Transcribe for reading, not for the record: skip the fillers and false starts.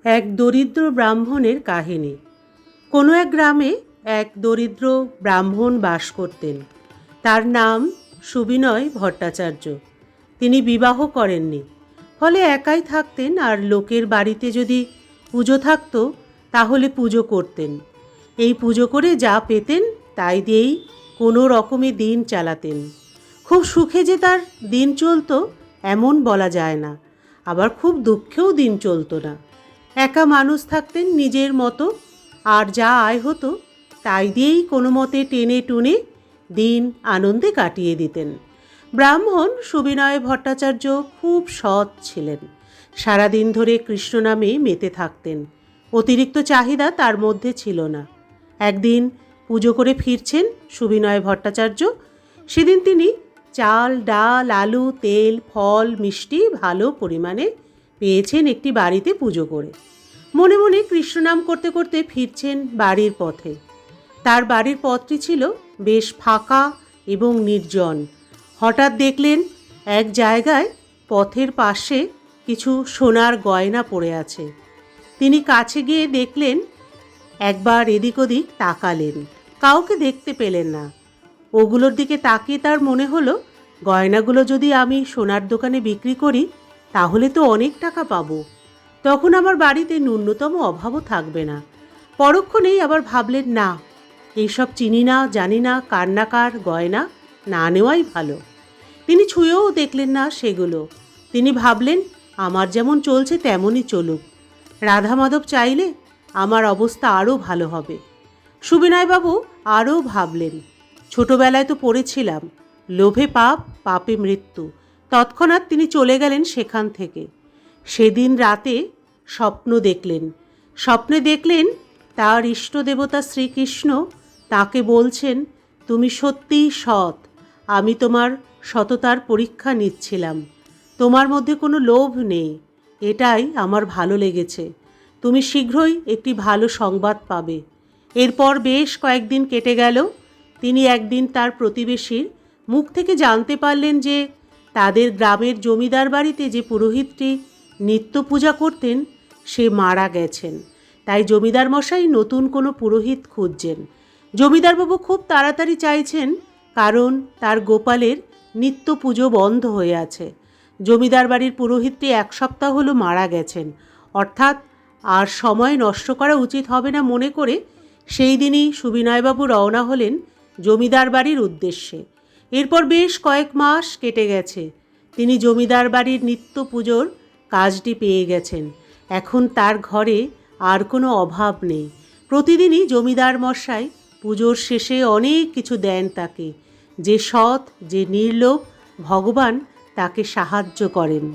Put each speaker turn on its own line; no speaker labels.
এক দরিদ্র ব্রাহ্মণের কাহিনী। কোনো এক গ্রামে এক দরিদ্র ব্রাহ্মণ বাস করতেন। তার নাম সুবিনয় ভট্টাচার্য। তিনি বিবাহ করেননি, ফলে একাই থাকতেন, আর লোকের বাড়িতে যদি পুজো থাকতো তাহলে পুজো করতেন। এই পুজো করে যা পেতেন তাই দিয়েই কোনো রকমে দিন চালাতেন। খুব সুখে যে তার দিন চলতো এমন বলা যায় না, আবার খুব দুঃখেও দিন চলতো না। একা মানুষ থাকতেন নিজের মতো, আর যা আয় হতো তাই দিয়েই কোনো মতে টেনে টুনে দিন আনন্দে কাটিয়ে দিতেন। ব্রাহ্মণ সুবিনয় ভট্টাচার্য খুব সৎ ছিলেন। সারাদিন ধরে কৃষ্ণ নামে মেতে থাকতেন। অতিরিক্ত চাহিদা তার মধ্যে ছিল না। একদিন পুজো করে ফিরছেন সুবিনয় ভট্টাচার্য। সেদিন তিনি চাল, ডাল, আলু, তেল, ফল, মিষ্টি ভালো পরিমাণে পেয়েছেন একটি বাড়িতে পুজো করে। মনে মনে কৃষ্ণনাম করতে করতে ফিরছেন বাড়ির পথে। তার বাড়ির পথটি ছিল বেশ ফাঁকা এবং নির্জন। হঠাৎ দেখলেন এক জায়গায় পথের পাশে কিছু সোনার গয়না পড়ে আছে। তিনি কাছে গিয়ে দেখলেন, একবার এদিক ওদিক তাকালেন, কাউকে দেখতে পেলেন না। ওগুলোর দিকে তাকিয়ে তার মনে হলো, গয়নাগুলো যদি আমি সোনার দোকানে বিক্রি করি তাহলে তো অনেক টাকা পাবো। তখন আমার বাড়িতে ন্যূনতম অভাবও থাকবে না। পরক্ষণেই আবার ভাবলেন, না, এইসব চিনি না, জানি না, কার না কার গয়না, না নেওয়াই ভালো। তিনি ছুঁয়েও দেখলেন না সেগুলো। তিনি ভাবলেন, আমার যেমন চলছে তেমনই চলুক। রাধা মাধব চাইলে আমার অবস্থা আরও ভালো হবে। সুবিনয়বাবু আরও ভাবলেন, ছোটবেলায় তো পড়েছিলাম, লোভে পাপ, পাপে মৃত্যু। তৎক্ষণাৎ তিনি চলে গেলেন সেখান থেকে। সেদিন রাতে স্বপ্নে দেখলেন তার ইষ্টদেবতা শ্রীকৃষ্ণ তাকে বলছেন, তুমি সত্যিই সৎ, আমি তোমার সততার পরীক্ষা নিচ্ছিলাম। তোমার মধ্যে কোনো লোভ নেই, এটাই আমার ভালো লেগেছে। তুমি শীঘ্রই একটি ভালো সংবাদ পাবে। এরপর বেশ কয়েকদিন কেটে গেল। তিনি একদিন তার প্রতিবেশীর মুখ থেকে জানতে পারলেন যে তাদের গ্রামের জমিদার বাড়িতে যে পুরোহিতটি নিত্য পূজা করতেন সে মারা গেছেন। তাই জমিদার মশাই নতুন কোনো পুরোহিত খুঁজছেন। জমিদারবাবু খুব তাড়াতাড়ি চাইছেন, কারণ তার গোপালের নিত্য পুজো বন্ধ হয়ে আছে। জমিদার বাড়ির পুরোহিতটি 1 সপ্তাহ হলো মারা গেছেন, অর্থাৎ আর সময় নষ্ট করা উচিত হবে না মনে করে সেই দিনই সুবিনয়বাবু রওনা হলেন জমিদার বাড়ির উদ্দেশ্যে। এরপর বেশ কয়েক মাস কেটে গেছে। তিনি জমিদার বাড়ির নিত্য পুজোর কাজটি পেয়ে গেছেন। এখন তার ঘরে আর কোনো অভাব নেই। প্রতিদিনই জমিদার মশাই পুজোর শেষে অনেক কিছু দেন তাকে। যে সৎ, যে নির্লোভ, ভগবান তাকে সাহায্য করেন।